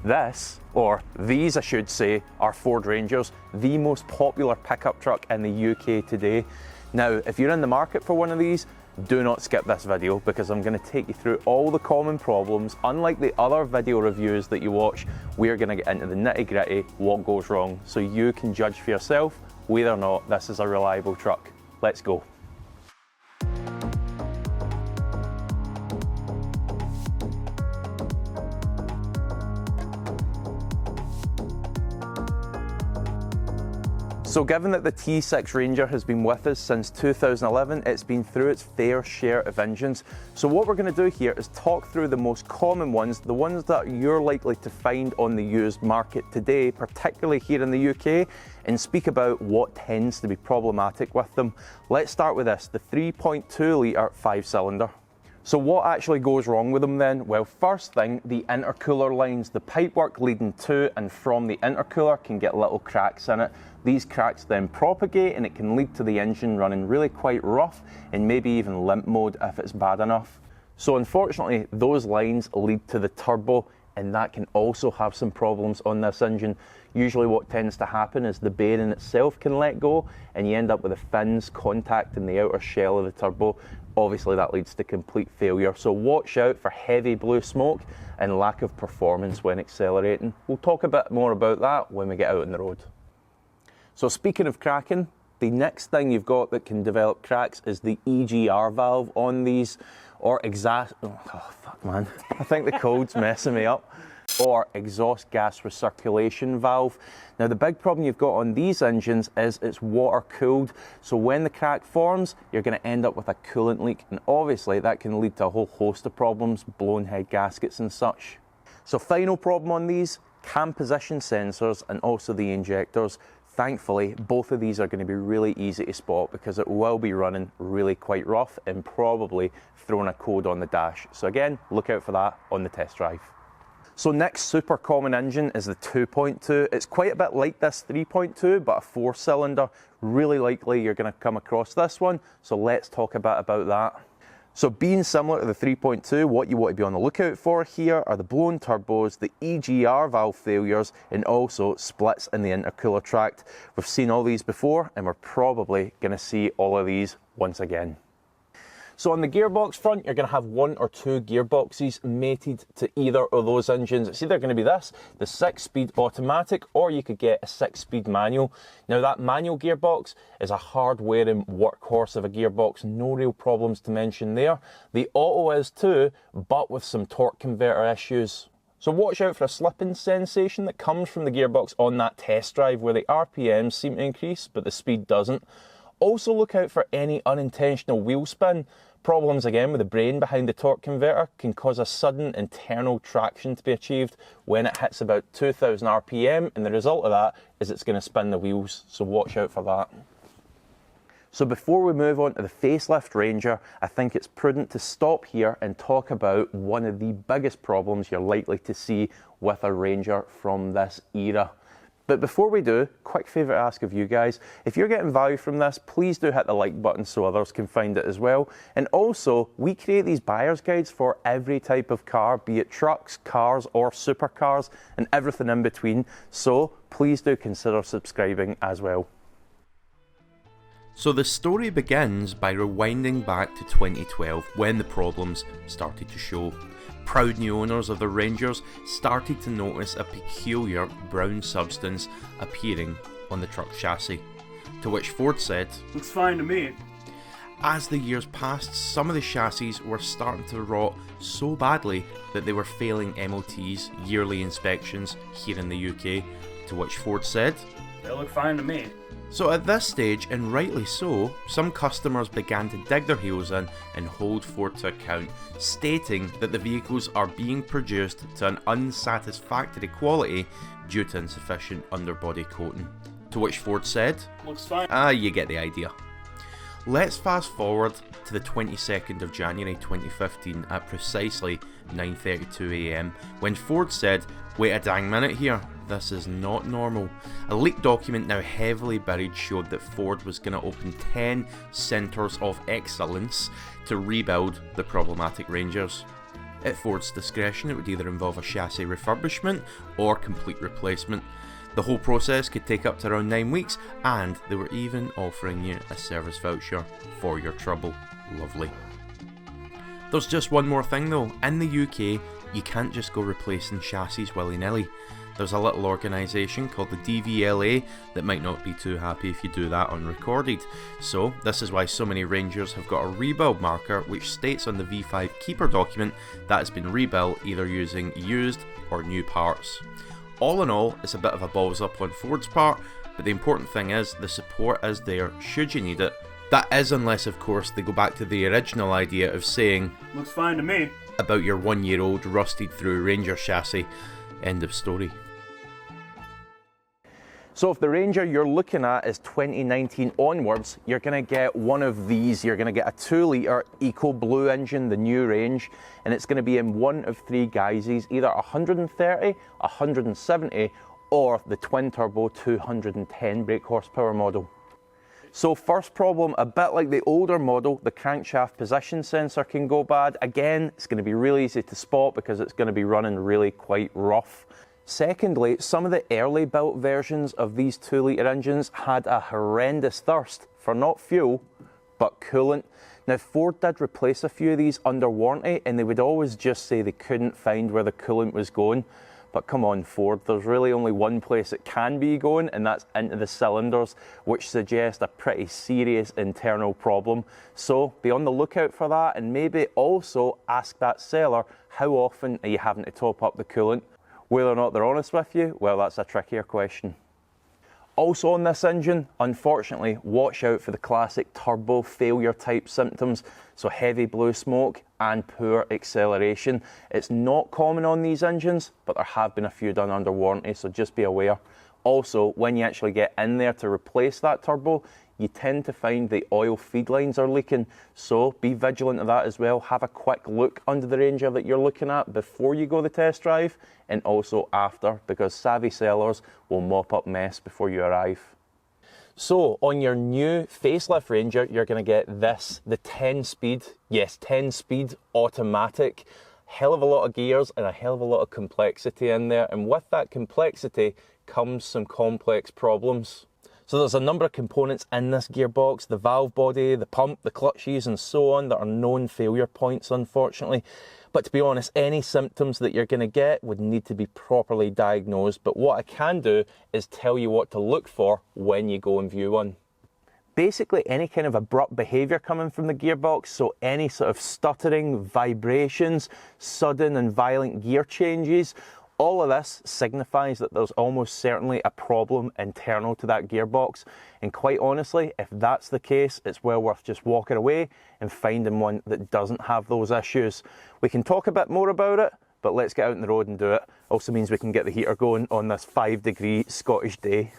This, or these I should say, are Ford Rangers, the most popular pickup truck in the UK today. Now, if you're in the market for one of these, do not skip this video because I'm going to take you through all the common problems. Unlike the other video reviews that you watch, we're going to get into the nitty gritty, what goes wrong, so you can judge for yourself whether or not this is a reliable truck. Let's go. So given that the T6 Ranger has been with us since 2011, it's been through its fair share of engines. So what we're going to do here is talk through the most common ones, the ones that you're likely to find on the used market today, particularly here in the UK, and speak about what tends to be problematic with them. Let's start with this, the 3.2 litre 5-cylinder. So what actually goes wrong with them then? Well, first thing, the intercooler lines. The pipework leading to and from the intercooler can get little cracks in it. These cracks then propagate and it can lead to the engine running really quite rough and maybe even limp mode if it's bad enough. So unfortunately, those lines lead to the turbo, and that can also have some problems on this engine. Usually what tends to happen is the bearing itself can let go and you end up with the fins contacting the outer shell of the turbo. Obviously that leads to complete failure, so watch out for heavy blue smoke and lack of performance when accelerating. We'll talk a bit more about that when we get out on the road. So speaking of cracking, the next thing you've got that can develop cracks is the Egr valve on these, or I think the code's messing me up. Or exhaust gas recirculation valve. Now the big problem you've got on these engines is it's water cooled, so when the crack forms you're going to end up with a coolant leak, and obviously that can lead to a whole host of problems, blown head gaskets and such. So final problem on these, cam position sensors and also the injectors. Thankfully both of these are going to be really easy to spot because it will be running really quite rough and probably throwing a code on the dash. So again, look out for that on the test drive. So next super common engine is the 2.2. It's quite a bit like this 3.2, but a 4-cylinder. Really likely you're going to come across this one, so let's talk a bit about that. So being similar to the 3.2, what you want to be on the lookout for here are the blown turbos, the Egr valve failures, and also splits in the intercooler tract. We've seen all these before, and we're probably going to see all of these once again. So on the gearbox front, you're going to have one or two gearboxes mated to either of those engines. It's either going to be this, the 6-speed automatic, or you could get a 6-speed manual. Now that manual gearbox is a hard-wearing workhorse of a gearbox, no real problems to mention there. The auto is too, but with some torque converter issues. So watch out for a slipping sensation that comes from the gearbox on that test drive where the RPMs seem to increase, but the speed doesn't. Also look out for any unintentional wheel spin. Problems again with the brain behind the torque converter can cause a sudden internal traction to be achieved when it hits about 2000 RPM, and the result of that is it's going to spin the wheels, so watch out for that. So before we move on to the facelift Ranger, I think it's prudent to stop here and talk about one of the biggest problems you're likely to see with a Ranger from this era. But before we do, quick favour to ask of you guys, if you're getting value from this, please do hit the like button so others can find it as well. And also, we create these buyer's guides for every type of car, be it trucks, cars or supercars, and everything in between. So please do consider subscribing as well. So the story begins by rewinding back to 2012 when the problems started to show. Proud new owners of the Rangers started to notice a peculiar brown substance appearing on the truck chassis, to which Ford said, "Looks fine to me." As the years passed, some of the chassis were starting to rot so badly that they were failing MOTs, yearly inspections here in the UK, to which Ford said, "They look fine to me." So at this stage, and rightly so, some customers began to dig their heels in and hold Ford to account, stating that the vehicles are being produced to an unsatisfactory quality due to insufficient underbody coating. To which Ford said, "Looks fine." You get the idea. Let's fast forward to the 22nd of January 2015 at precisely 9:32 AM when Ford said, "Wait a dang minute here, this is not normal." A leaked document now heavily buried showed that Ford was going to open 10 centres of excellence to rebuild the problematic Rangers. At Ford's discretion, it would either involve a chassis refurbishment or complete replacement. The whole process could take up to around 9 weeks, and they were even offering you a service voucher for your trouble. Lovely. There's just one more thing though. In the UK, you can't just go replacing chassis willy-nilly. There's a little organisation called the DVLA that might not be too happy if you do that unrecorded. So this is why so many Rangers have got a rebuild marker which states on the V5 Keeper document that it's been rebuilt either using used or new parts. All in all, it's a bit of a balls up on Ford's part, but the important thing is the support is there should you need it. That is unless of course they go back to the original idea of saying, Looks fine to me. about your 1-year-old rusted through Ranger chassis. End of story. So if the Ranger you're looking at is 2019 onwards, you're going to get one of these. You're going to get a 2-litre Eco Blue engine, the new range, and it's going to be in one of 3 guises, either 130, 170 or the twin turbo 210 brake horsepower model. So first problem, a bit like the older model, the crankshaft position sensor can go bad. Again, it's going to be really easy to spot because it's going to be running really quite rough. Secondly, some of the early built versions of these 2-litre engines had a horrendous thirst for not fuel, but coolant. Now Ford did replace a few of these under warranty and they would always just say they couldn't find where the coolant was going. But come on Ford, there's really only one place it can be going, and that's into the cylinders, which suggests a pretty serious internal problem. So be on the lookout for that, and maybe also ask that seller how often are you having to top up the coolant. Whether or not they're honest with you, well, that's a trickier question. Also on this engine, unfortunately, watch out for the classic turbo failure type symptoms, so heavy blue smoke and poor acceleration. It's not common on these engines, but there have been a few done under warranty, so just be aware. Also, when you actually get in there to replace that turbo, you tend to find the oil feed lines are leaking, so be vigilant of that as well. Have a quick look under the Ranger that you're looking at before you go the test drive, and also after, because savvy sellers will mop up mess before you arrive. So on your new facelift Ranger, you're going to get this, the 10-speed, yes, 10-speed automatic. Hell of a lot of gears and a hell of a lot of complexity in there, and with that complexity comes some complex problems. So there's a number of components in this gearbox, the valve body, the pump, the clutches and so on, that are known failure points unfortunately. But to be honest, any symptoms that you're going to get would need to be properly diagnosed. But what I can do is tell you what to look for when you go and view one. Basically any kind of abrupt behaviour coming from the gearbox, so any sort of stuttering, vibrations, sudden and violent gear changes, all of this signifies that there's almost certainly a problem internal to that gearbox, and quite honestly, if that's the case, it's well worth just walking away and finding one that doesn't have those issues. We can talk a bit more about it, but let's get out on the road and do it. Also means we can get the heater going on this 5-degree Scottish day.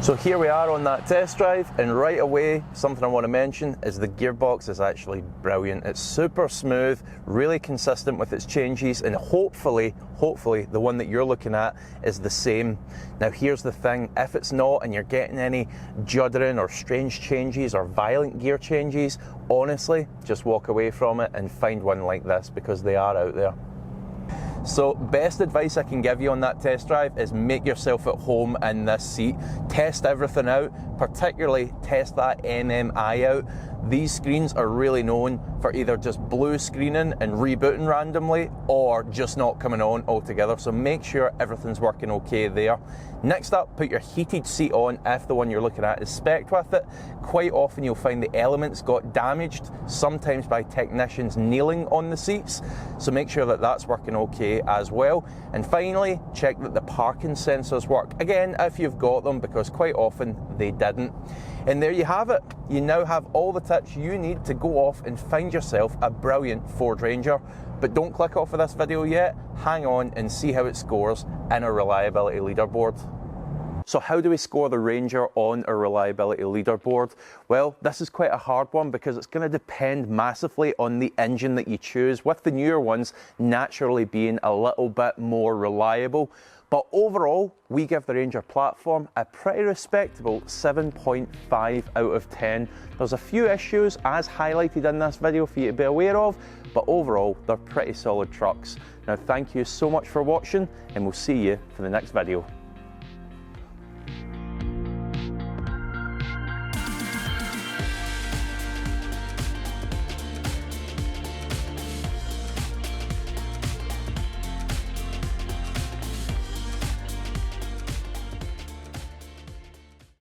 So here we are on that test drive, and right away, something I want to mention is the gearbox is actually brilliant. It's super smooth, really consistent with its changes, and hopefully the one that you're looking at is the same. Now here's the thing, if it's not and you're getting any juddering or strange changes or violent gear changes, honestly, just walk away from it and find one like this, because they are out there. So best advice I can give you on that test drive is make yourself at home in this seat. Test everything out, particularly test that MMI out. These screens are really known for either just blue screening and rebooting randomly, or just not coming on altogether, so make sure everything's working okay there. Next up, put your heated seat on if the one you're looking at is spec'd with it. Quite often you'll find the elements got damaged, sometimes by technicians kneeling on the seats, so make sure that that's working okay as well. And finally, check that the parking sensors work, again if you've got them, because quite often they didn't. And there you have it. You now have all the tips you need to go off and find yourself a brilliant Ford Ranger. But don't click off of this video yet, hang on and see how it scores in our reliability leaderboard. So how do we score the Ranger on a reliability leaderboard? Well, this is quite a hard one because it's going to depend massively on the engine that you choose, with the newer ones naturally being a little bit more reliable. But overall, we give the Ranger platform a pretty respectable 7.5 out of 10. There's a few issues as highlighted in this video for you to be aware of, but overall, they're pretty solid trucks. Now, thank you so much for watching, and we'll see you for the next video.